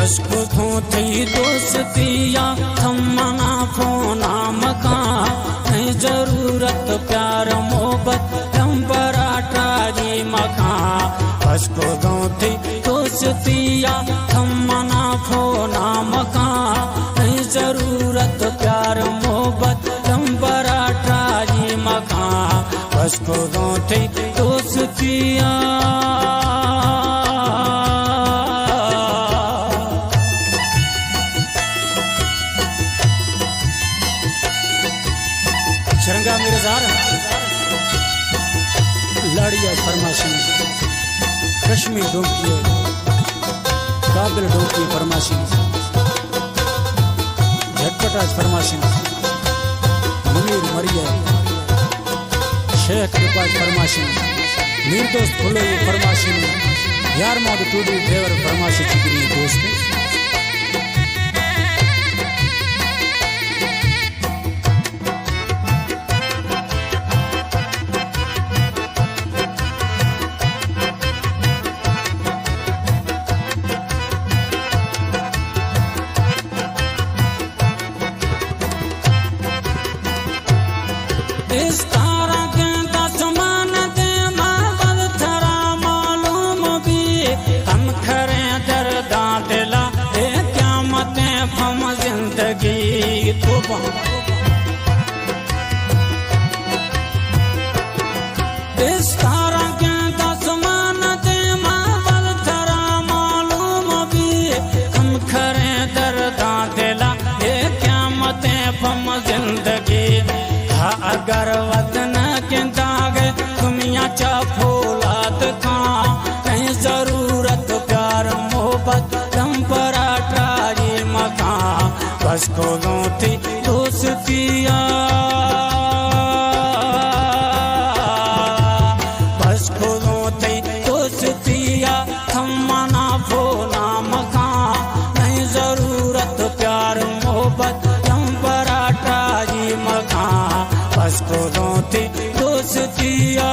बसको थो थी दोस्तिया थमना फोना मका नहीं जरूरत प्यार मोहब्बत पराठा जी मका बसको थो थी दोस्तिया थमना फोना मका नहीं जरूरत प्यार मोहब्बत पराठा जी मका बसको थो थी दोस्तिया शरंगा मेरे जार लाड़िया फरमाशी कश्मीर डोंकी काबिल डोंकी फरमाशी झटपटाज फरमाशी मुनीर मरिया शेख कृपाज फरमाशी निर्दोष खुले फरमाशी यार मोद टूडी देवर फरमाशी चिकरी दोस्त इस तारा के दसमान दे मावल थरा मालूम भी हम खरे दर्दा दिला ए क़यामते फम जिंदगी तो इस तारा के दसमान दे मावल थरा मालूम भी हम खरे दर्दा दिला ए क़यामते फम जिंदगी अगर वतन के दाग दुनिया चा फौलाद का कहीं जरूरत प्यार मोहब्बत पराठा जी मका बस को थी दोस्तिया बस को थी दोस्तिया थमना फोना मका नहीं जरूरत प्यार मोहब्बत पराठा जी मका बस को थी दोस्तिया।